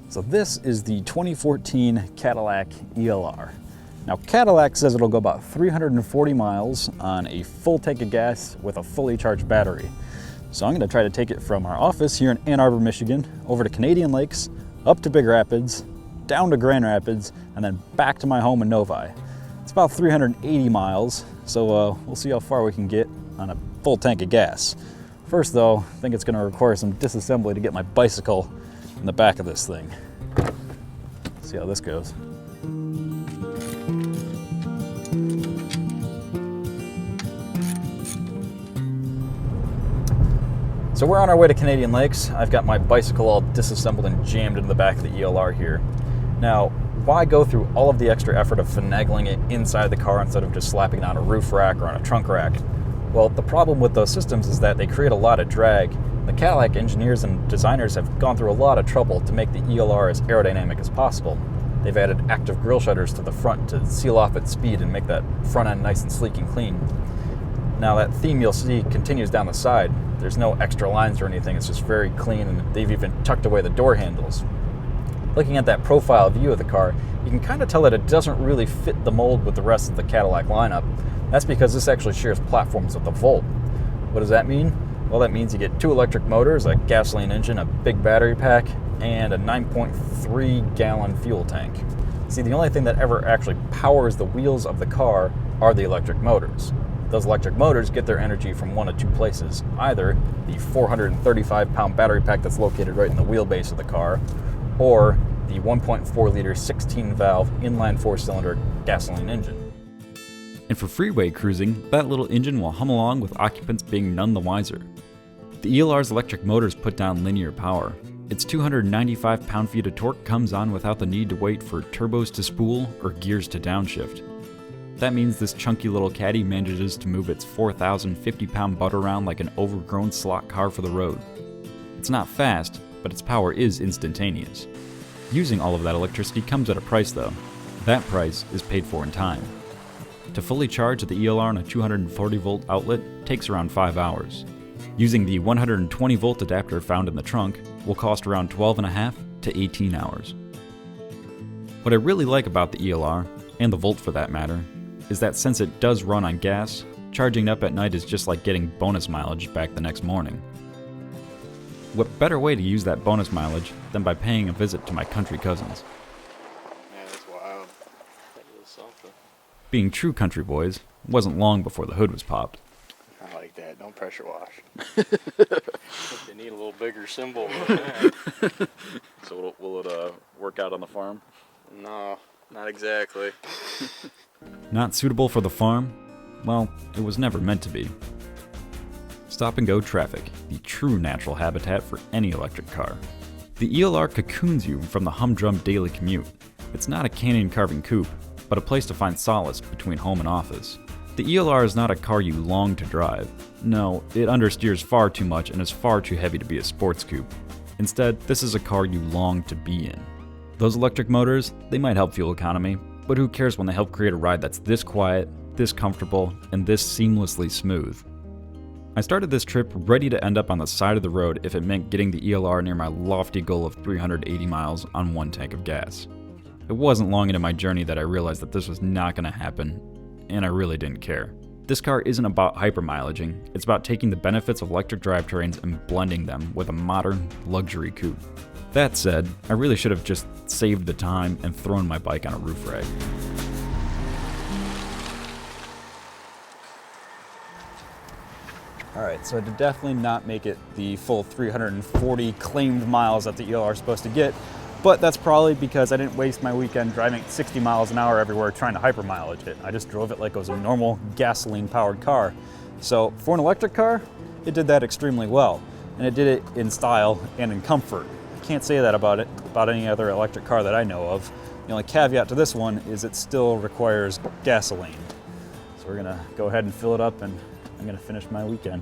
So this is the 2014 Cadillac ELR. Now Cadillac says it'll go about 340 miles on a full tank of gas with a fully charged battery. So I'm going to try to take it from our office here in Ann Arbor, Michigan, over to Canadian Lakes, up to Big Rapids, down to Grand Rapids, and then back to my home in Novi. It's about 380 miles, so we'll see how far we can get on a full tank of gas. First though, I think it's going to require some disassembly to get my bicycle in the back of this thing. See how this goes. So we're on our way to Canadian Lakes. I've got my bicycle all disassembled and jammed into the back of the ELR here. Now, why go through all of the extra effort of finagling it inside the car instead of just slapping it on a roof rack or on a trunk rack? Well, the problem with those systems is that they create a lot of drag. The Cadillac engineers and designers have gone through a lot of trouble to make the ELR as aerodynamic as possible. They've added active grille shutters to the front to seal off its speed and make that front end nice and sleek and clean. Now that theme you'll see continues down the side. There's no extra lines or anything, it's just very clean, and they've even tucked away the door handles. Looking at that profile view of the car, you can kind of tell that it doesn't really fit the mold with the rest of the Cadillac lineup. That's because this actually shares platforms with the Volt. What does that mean? Well, that means you get 2 electric motors, a gasoline engine, a big battery pack, and a 9.3 gallon fuel tank. See, the only thing that ever actually powers the wheels of the car are the electric motors. Those electric motors get their energy from one of two places, either the 435-pound battery pack that's located right in the wheelbase of the car, or the 1.4-liter 16-valve inline 4-cylinder gasoline engine. And for freeway cruising, that little engine will hum along with occupants being none the wiser. The ELR's electric motors put down linear power. Its 295 pound-feet of torque comes on without the need to wait for turbos to spool or gears to downshift. That means this chunky little caddy manages to move its 4,050-pound butt around like an overgrown slot car for the road. It's not fast, but its power is instantaneous. Using all of that electricity comes at a price though. That price is paid for in time. To fully charge the ELR on a 240-volt outlet takes around 5 hours. Using the 120-volt adapter found in the trunk will cost around 12.5 to 18 hours. What I really like about the ELR, and the Volt for that matter, is that since it does run on gas, charging up at night is just like getting bonus mileage back the next morning. What better way to use that bonus mileage than by paying a visit to my country cousins? Man, that's wild. That is something. Being true country boys, it wasn't long before the hood was popped. I like that. Don't pressure wash. They need a little bigger symbol. So will it work out on the farm? No, not exactly. Not suitable for the farm? Well, it was never meant to be. Stop-and-go traffic, the true natural habitat for any electric car. The ELR cocoons you from the humdrum daily commute. It's not a canyon-carving coupe, but a place to find solace between home and office. The ELR is not a car you long to drive. No, it understeers far too much and is far too heavy to be a sports coupe. Instead, this is a car you long to be in. Those electric motors, they might help fuel economy, but who cares when they help create a ride that's this quiet, this comfortable, and this seamlessly smooth? I started this trip ready to end up on the side of the road if it meant getting the ELR near my lofty goal of 380 miles on 1 tank of gas. It wasn't long into my journey that I realized that this was not going to happen, and I really didn't care. This car isn't about hypermileaging, it's about taking the benefits of electric drivetrains and blending them with a modern, luxury coupe. That said, I really should have just saved the time and thrown my bike on a roof rack. Alright, so I did definitely not make it the full 340 claimed miles that the ELR is supposed to get, but that's probably because I didn't waste my weekend driving at 60 miles an hour everywhere trying to hyper mileage it. I just drove it like it was a normal gasoline-powered car. So for an electric car, it did that extremely well, and it did it in style and in comfort. I can't say that about any other electric car that I know of. The only caveat to this one is it still requires gasoline. So we're gonna go ahead and fill it up, and I'm gonna finish my weekend.